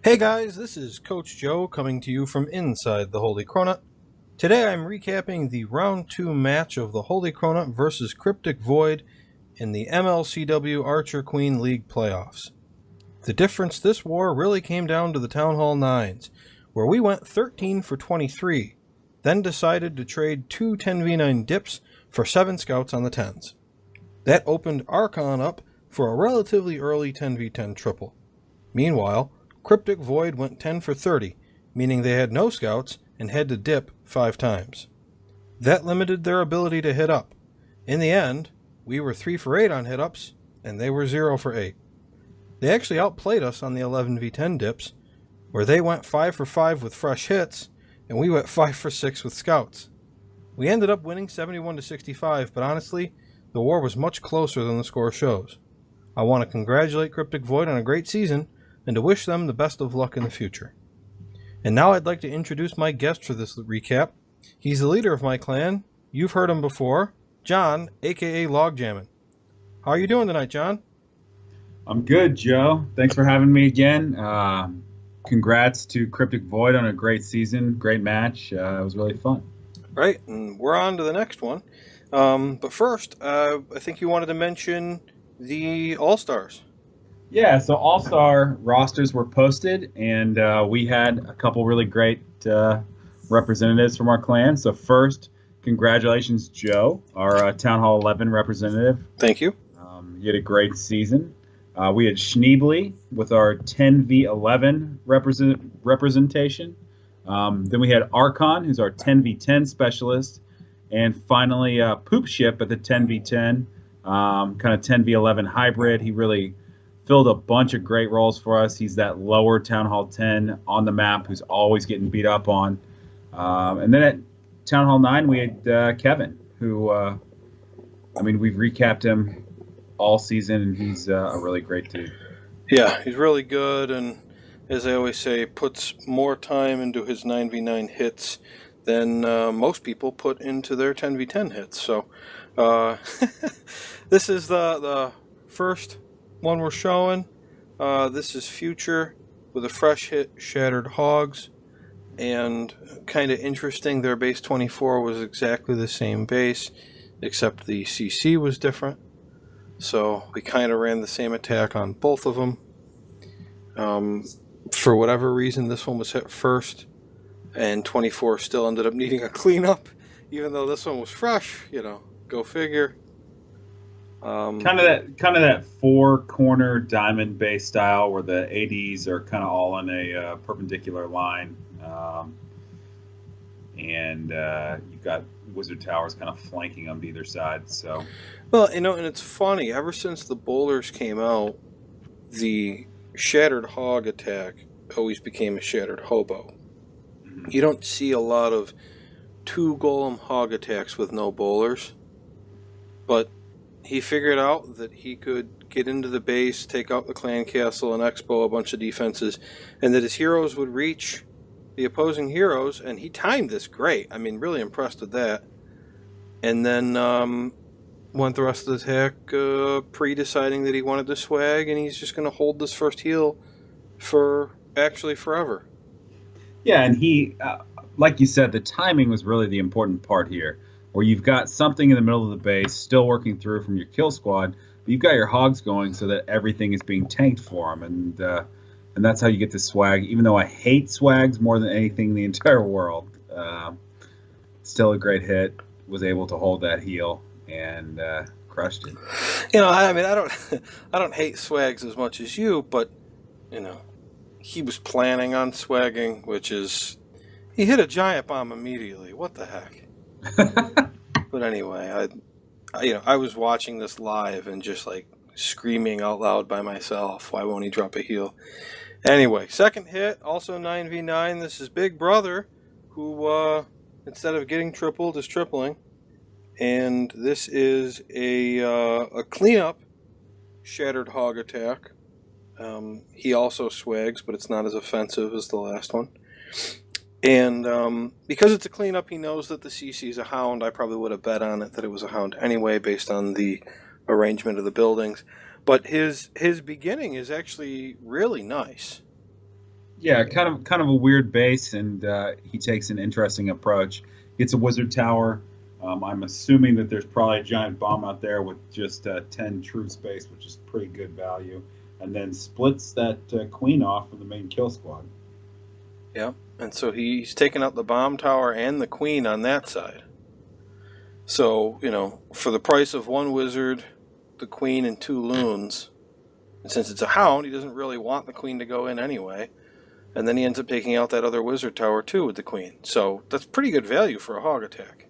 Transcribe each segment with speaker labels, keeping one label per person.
Speaker 1: Hey guys, this is Coach Joe coming to you from inside the Holy Cronut. Today I'm recapping the Round 2 match of the Holy Cronut versus Cryptik Voiid in the MLCW Archer Queen League playoffs. The difference this war really came down to the Town Hall 9s, where we went 13 for 23, then decided to trade two 10v9 dips for 7 scouts on the 10s. That opened Archon up for a relatively early 10v10 triple. Meanwhile, Cryptik Voiid went 10 for 30, meaning they had no scouts and had to dip 5 times. That limited their ability to hit up. In the end, we were 3 for 8 on hit-ups, and they were 0 for 8. They actually outplayed us on the 11v10 dips, where they went 5 for 5 with fresh hits, and we went 5 for 6 with scouts. We ended up winning 71 to 65, but honestly, the war was much closer than the score shows. I want to congratulate Cryptik Voiid on a great season, and to wish them the best of luck in the future. And now I'd like to introduce my guest for this recap. He's the leader of my clan. You've heard him before. John, aka Logjammin'. How are you doing tonight, John?
Speaker 2: I'm good, Joe. Thanks for having me again. Congrats to Cryptik Voiid on a great season, great match. It was really fun.
Speaker 1: Right, and we're on to the next one. But first, I think you wanted to mention the All-Stars.
Speaker 2: Yeah, so all-star rosters were posted, and we had a couple really great representatives from our clan. So first, congratulations, Joe, our Town Hall 11 representative.
Speaker 1: Thank you.
Speaker 2: You had a great season. We had Schneebly with our 10v11 representation. Then we had Archon, who's our 10v10 specialist. And finally, Poop Ship at the 10v10, kind of 10v11 hybrid. He really filled a bunch of great roles for us. He's that lower Town Hall 10 on the map who's always getting beat up on. And then at Town Hall 9, we had Kevin, who, we've recapped him all season, and he's a really great dude.
Speaker 1: Yeah, he's really good, and as I always say, puts more time into his 9v9 hits than most people put into their 10v10 hits. So this is the first one we're showing. This is Future with a fresh hit, Shattered Hogs, and kind of interesting, their base 24 was exactly the same base, except the CC was different. So we kind of ran the same attack on both of them. For whatever reason, this one was hit first, and 24 still ended up needing a cleanup, even though this one was fresh. Go figure.
Speaker 2: Kind of that four-corner diamond-based style where the ADs are kind of all on a perpendicular line, and you've got wizard towers kind of flanking on either side. So,
Speaker 1: well, and it's funny. Ever since the bowlers came out, the Shattered Hog attack always became a Shattered Hobo. Mm-hmm. You don't see a lot of two Golem Hog attacks with no bowlers, but he figured out that he could get into the base, take out the clan castle, and expo a bunch of defenses, and that his heroes would reach the opposing heroes, and he timed this great. I mean, really impressed with that. And then went the rest of the attack pre-deciding that he wanted to swag, and he's just going to hold this first heal for actually forever.
Speaker 2: Yeah, and he, like you said, the timing was really the important part here, where you've got something in the middle of the base still working through from your kill squad, but you've got your hogs going so that everything is being tanked for them, and that's how you get the swag. Even though I hate swags more than anything in the entire world, still a great hit. Was able to hold that heal and crushed it.
Speaker 1: I don't hate swags as much as you, but he was planning on swagging, which is he hit a giant bomb immediately. What the heck? But anyway, I was watching this live and just like screaming out loud by myself, why won't he drop a heal? Anyway, second hit, also 9v9. This is Big Brother, who instead of getting tripled is tripling. And this is a cleanup Shattered Hog attack. He also swags, but it's not as offensive as the last one. And because it's a cleanup, he knows that the CC is a hound. I probably would have bet on it that it was a hound anyway, based on the arrangement of the buildings. But his beginning is actually really nice.
Speaker 2: Yeah, kind of a weird base, and he takes an interesting approach. Gets a wizard tower. I'm assuming that there's probably a giant bomb out there with just 10 true space, which is pretty good value, and then splits that queen off from the main kill squad.
Speaker 1: Yeah, and so he's taken out the bomb tower and the queen on that side. So, for the price of one wizard, the queen, and 2 loons, and since it's a hound, he doesn't really want the queen to go in anyway. And then he ends up taking out that other wizard tower too with the queen. So that's pretty good value for a hog attack.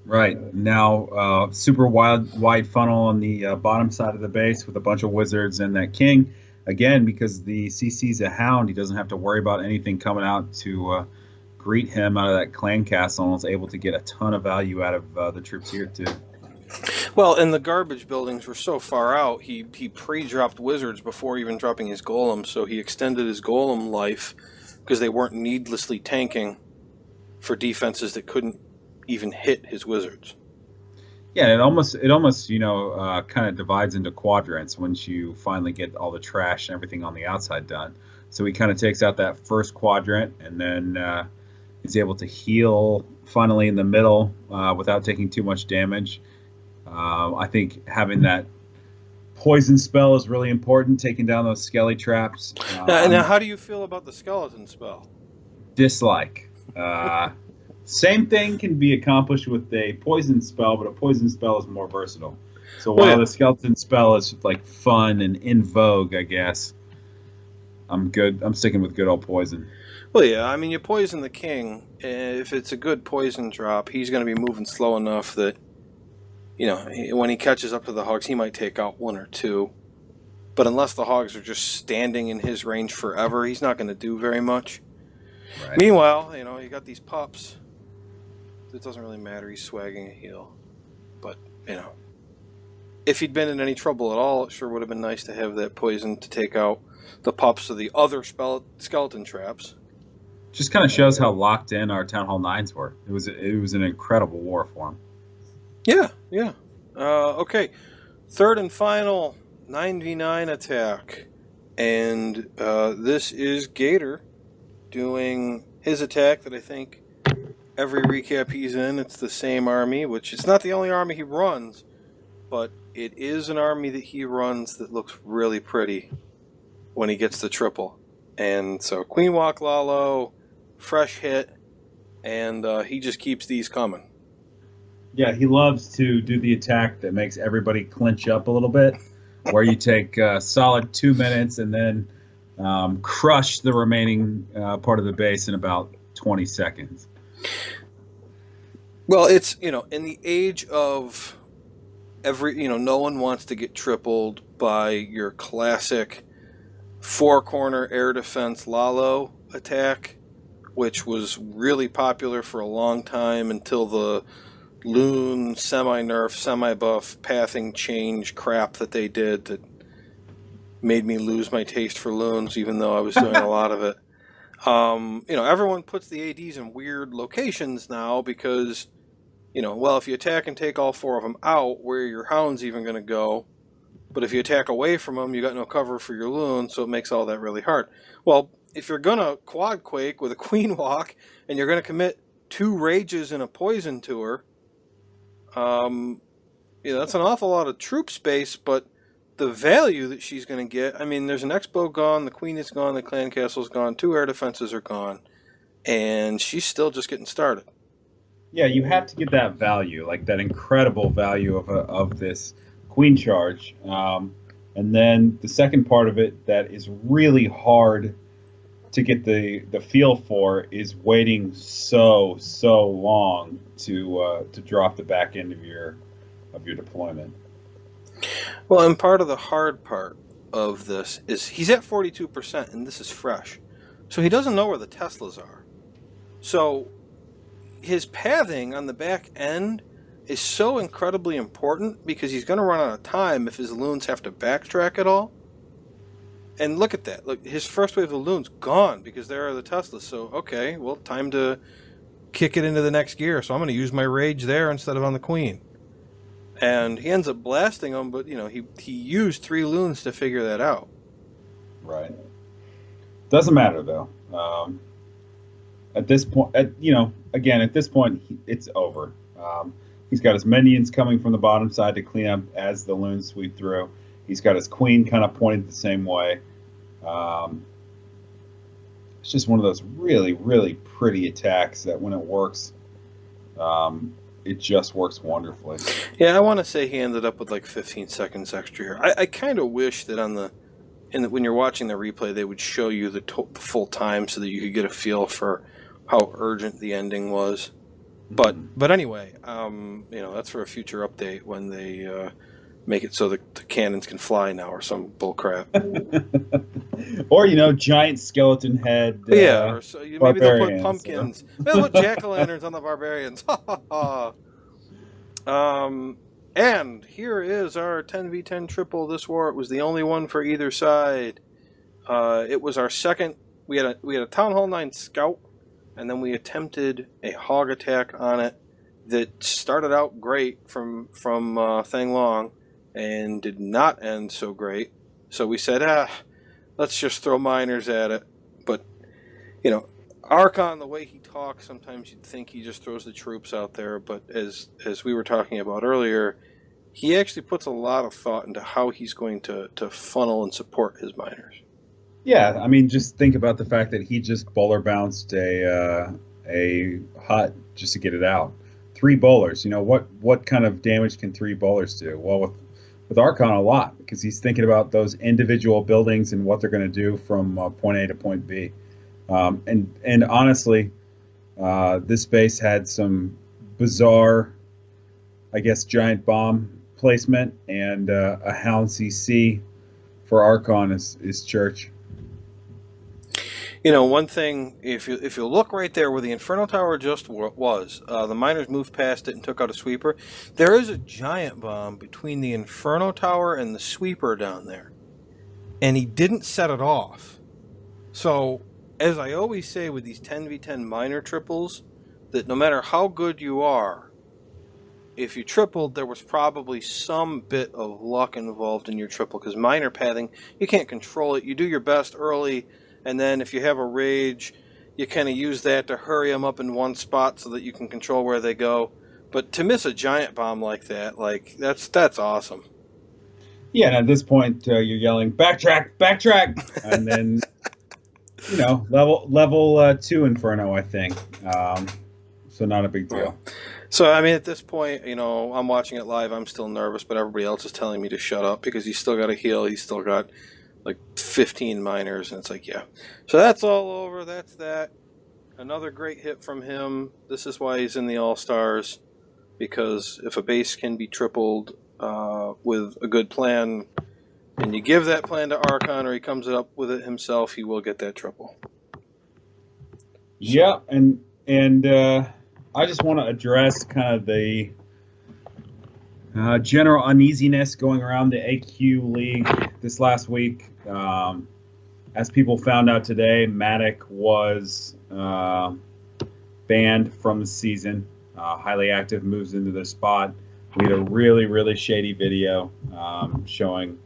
Speaker 2: Right. Now, super wide funnel on the bottom side of the base with a bunch of wizards and that king. Again, because the CC's a hound, he doesn't have to worry about anything coming out to greet him out of that clan castle, and is able to get a ton of value out of the troops here too.
Speaker 1: Well, and the garbage buildings were so far out, he pre-dropped wizards before even dropping his golem, so he extended his golem life because they weren't needlessly tanking for defenses that couldn't even hit his wizards.
Speaker 2: Yeah, it almost kind of divides into quadrants once you finally get all the trash and everything on the outside done. So he kind of takes out that first quadrant, and then he's able to heal finally in the middle without taking too much damage. I think having that poison spell is really important, taking down those skelly traps.
Speaker 1: Now, how do you feel about the skeleton spell?
Speaker 2: Dislike. Same thing can be accomplished with a poison spell, but a poison spell is more versatile. So while the skeleton spell is like fun and in vogue, I guess, I'm good. I'm sticking with good old poison.
Speaker 1: Well, yeah, I mean, you poison the king. If it's a good poison drop, he's going to be moving slow enough that, when he catches up to the hogs, he might take out 1 or 2. But unless the hogs are just standing in his range forever, he's not going to do very much. Right. Meanwhile, you got these pups. It doesn't really matter. He's swagging a heel. But, if he'd been in any trouble at all, it sure would have been nice to have that poison to take out the pups of the other skeleton traps.
Speaker 2: Just kind of shows how locked in our Town Hall 9s were. It was an incredible war for him.
Speaker 1: Yeah. Okay. Third and final 9v9 attack. And this is Gator doing his attack that I think every recap he's in, it's the same army, which it's not the only army he runs, but it is an army that he runs that looks really pretty when he gets the triple. And so Queen Walk Lalo, fresh hit, and he just keeps these coming.
Speaker 2: Yeah, he loves to do the attack that makes everybody clinch up a little bit, where you take a solid 2 minutes and then crush the remaining part of the base in about 20 seconds.
Speaker 1: Well, it's, in the age of no one wants to get tripled by your classic 4-corner air defense Lalo attack, which was really popular for a long time until the loon, semi-nerf, semi-buff, pathing change crap that they did that made me lose my taste for loons, even though I was doing a lot of it. Everyone puts the ADs in weird locations now because, if you attack and take all 4 of them out, where are your hounds even going to go? But if you attack away from them, you got no cover for your loon, so it makes all that really hard. Well, if you're going to quad quake with a queen walk and you're going to commit 2 rages and a poison to her, that's an awful lot of troop space, but the value that she's going to get, there's an expo gone, the queen is gone, the clan castle's gone, 2 air defenses are gone, and she's still just getting started.
Speaker 2: Yeah, you have to get that value, like that incredible value of this queen charge. And then the second part of it that is really hard to get the feel for is waiting so long to drop the back end of your deployment.
Speaker 1: Well, and part of the hard part of this is he's at 42%, and this is fresh. So he doesn't know where the Teslas are. So his pathing on the back end is so incredibly important because he's going to run out of time if his loons have to backtrack at all. And look at that. Look, his first wave of loons gone because there are the Teslas. So, okay, well, time to kick it into the next gear. So I'm going to use my rage there instead of on the queen. And he ends up blasting them, but, he used 3 loons to figure that out.
Speaker 2: Right. Doesn't matter though. At this point, at this point, it's over. He's got his minions coming from the bottom side to clean up as the loons sweep through. He's got his queen kind of pointed the same way. Um, it's just one of those really, really pretty attacks that when it works, it just works wonderfully.
Speaker 1: Yeah, I want to say he ended up with like 15 seconds extra here. I kind of wish that when you're watching the replay, they would show you the full time so that you could get a feel for how urgent the ending was. But anyway, that's for a future update when they make it so the cannons can fly now or some bullcrap.
Speaker 2: Or giant skeleton head.
Speaker 1: Or so maybe they'll put pumpkins. They'll put jack-o'-lanterns on the barbarians. And here is our 10v10 triple this war. It was the only one for either side. It was our second. We had a Town Hall 9 Scout, and then we attempted a hog attack on it that started out great from Thang Long and did not end so great. So we said, let's just throw miners at it. But, Archon, the way he talks, sometimes you'd think he just throws the troops out there. But as we were talking about earlier, he actually puts a lot of thought into how he's going to funnel and support his miners.
Speaker 2: Yeah, I mean, just think about the fact that he just bowler bounced a hut just to get it out. 3 bowlers. What kind of damage can 3 bowlers do? Well, with Archon, a lot, because he's thinking about those individual buildings and what they're going to do from point A to point B. And honestly, this base had some bizarre, I guess, giant bomb placement, and a Hound CC for Archon is church.
Speaker 1: One thing, if you look right there where the Inferno Tower just was, the miners moved past it and took out a sweeper. There is a giant bomb between the Inferno Tower and the sweeper down there, and he didn't set it off. So, as I always say with these 10v10 miner triples, that no matter how good you are, if you tripled, there was probably some bit of luck involved in your triple, because miner pathing, you can't control it. You do your best early, and then if you have a rage, you kind of use that to hurry them up in one spot so that you can control where they go. But to miss a giant bomb like that, that's awesome.
Speaker 2: Yeah, and at this point, you're yelling, backtrack, backtrack! And then, level 2 Inferno, I think. So not a big deal.
Speaker 1: So, I mean, at this point, I'm watching it live. I'm still nervous, but everybody else is telling me to shut up because he's still got to heal. He's still got, 15 miners, and it's like, yeah. So that's all over. That's that. Another great hit from him. This is why he's in the All-Stars, because if a base can be tripled with a good plan, and you give that plan to Archon or he comes up with it himself, he will get that triple.
Speaker 2: Yeah, and I just want to address kind of the general uneasiness going around the AQ League this last week. As people found out today, Matic was banned from the season. Highly Active moves into the spot. We had a really, really shady video showing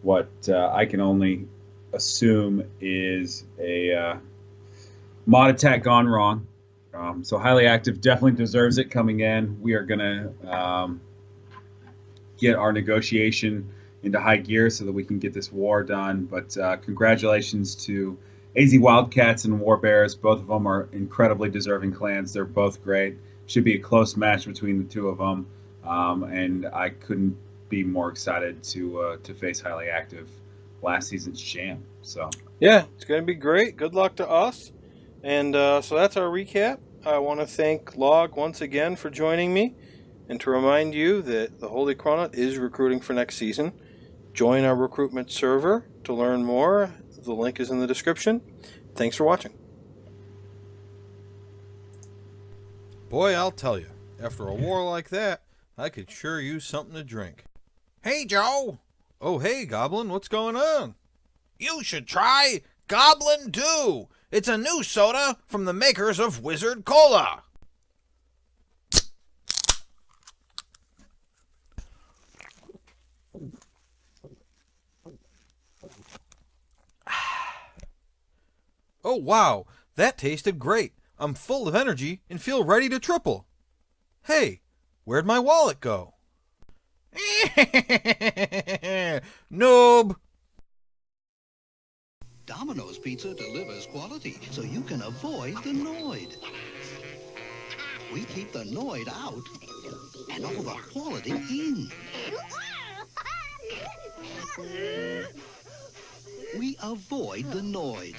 Speaker 2: what I can only assume is a mod attack gone wrong. So Highly Active definitely deserves it coming in. We are going to get our negotiation into high gear so that we can get this war done. But congratulations to AZ Wildcats and War Bears. Both of them are incredibly deserving clans. They're both great. Should be a close match between the two of them. And I couldn't be more excited to face Highly Active, last season's champ. So
Speaker 1: yeah, it's going to be great. Good luck to us. And so that's our recap. I want to thank Log once again for joining me, and to remind you that the Holy Cronut is recruiting for next season. Join our recruitment server to learn more. The link is in the description. Thanks for watching.
Speaker 3: Boy, I'll tell you, after a war like that, I could sure use something to drink.
Speaker 4: Hey, Joe.
Speaker 3: Oh, hey, Goblin, what's going on?
Speaker 4: You should try Goblin Dew. It's a new soda from the makers of Wizard Cola.
Speaker 3: Oh wow, that tasted great. I'm full of energy and feel ready to triple. Hey, where'd my wallet go? Noob!
Speaker 5: Domino's Pizza delivers quality so you can avoid the Noid. We keep the Noid out and all the quality in. We avoid the Noid.